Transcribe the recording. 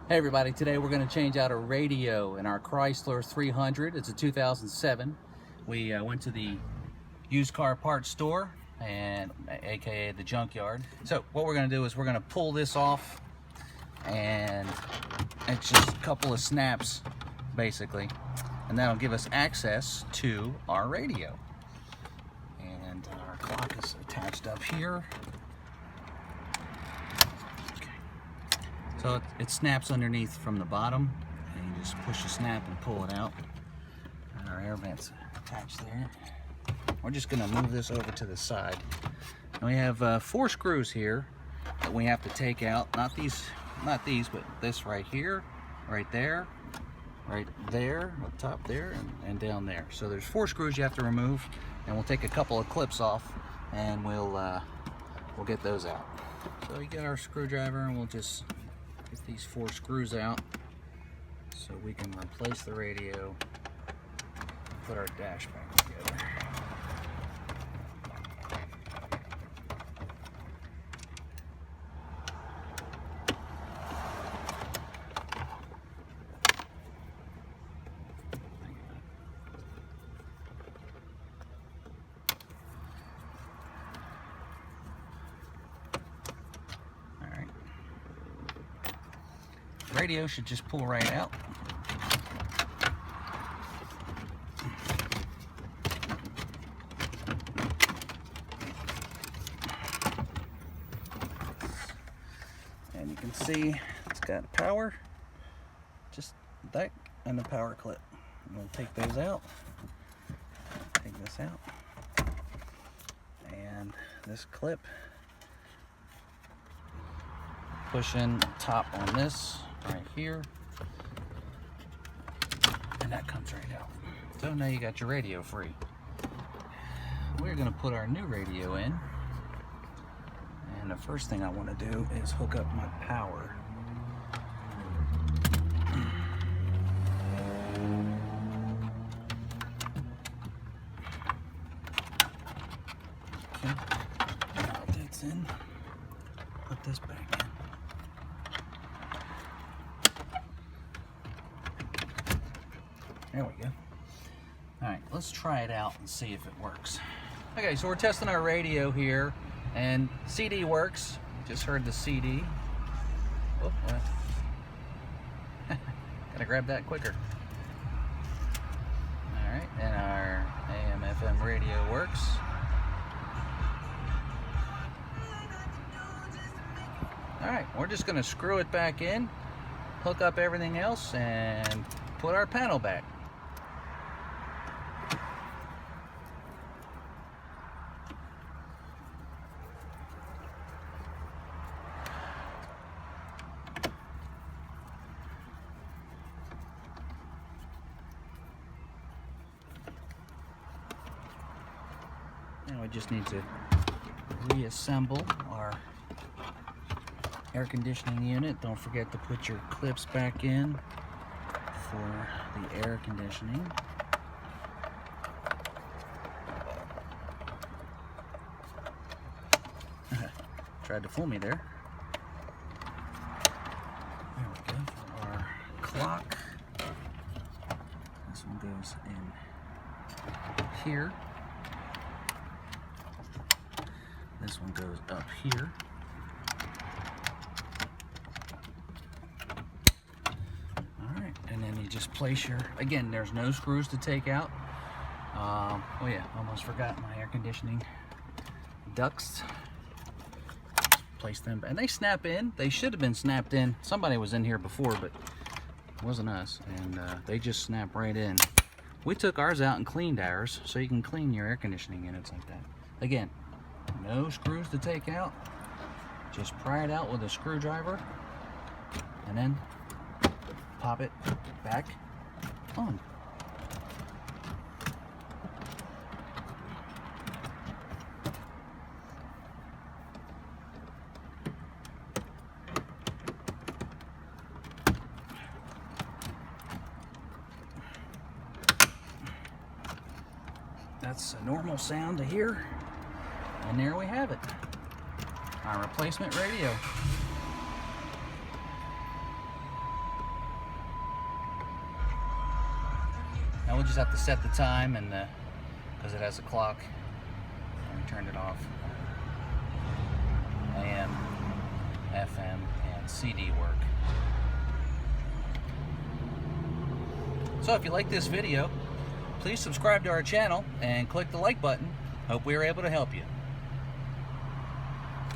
Hey everybody, today we're going to change out a radio in our Chrysler 300. It's a 2007. We went to the used car parts store, and aka the junkyard. So what we're going to do is we're going to pull this off, and it's just a couple of snaps basically, and that'll give us access to our radio. And our clock is attached up here. So it snaps underneath from the bottom, and you just push the snap and pull it out. And our air vent's attached there. We're just going to move this over to the side. And we have 4 screws here that we have to take out. Not these, but this right here, right there, up top there, and down there. So there's 4 screws you have to remove, and we'll take a couple of clips off, and we'll get those out. So you got our screwdriver, and we'll just get these 4 screws out so we can replace the radio and put our dash back together. Radio should just pull right out. And you can see it's got power, just that and the power clip. And we'll take those out, take this out, and this clip, pushing top on this right here, and that comes right out. So now you got your radio free. We're going to put our new radio in, and the first thing I want to do is hook up my power. Okay, now that's in. Put this back in. There we go. Alright, let's try it out and see if it works. Okay, so we're testing our radio here, and CD works. Just heard the CD. Oh, well. Gotta grab that quicker. Alright, and our AM FM radio works. Alright, we're just gonna screw it back in, hook up everything else, and put our panel back. Now we just need to reassemble our air conditioning unit. Don't forget to put your clips back in for the air conditioning. Tried to fool me there. There we go. For our clock, this one goes in here. This one goes up here. Alright, and then you just place your, again, there's no screws to take out. Oh yeah, almost forgot my air conditioning ducts. Just place them, and they snap in. They should have been snapped in. Somebody was in here before, but it wasn't us, and they just snap right in. We took ours out and cleaned ours, so you can clean your air conditioning units like that. Again, no screws to take out. Just pry it out with a screwdriver, and then pop it back on. That's a normal sound to hear. And there we have it, our replacement radio. Now we'll just have to set the time, and because it has a clock, and we turned it off. AM, FM, and CD work. So if you like this video, please subscribe to our channel and click the like button. Hope we were able to help you.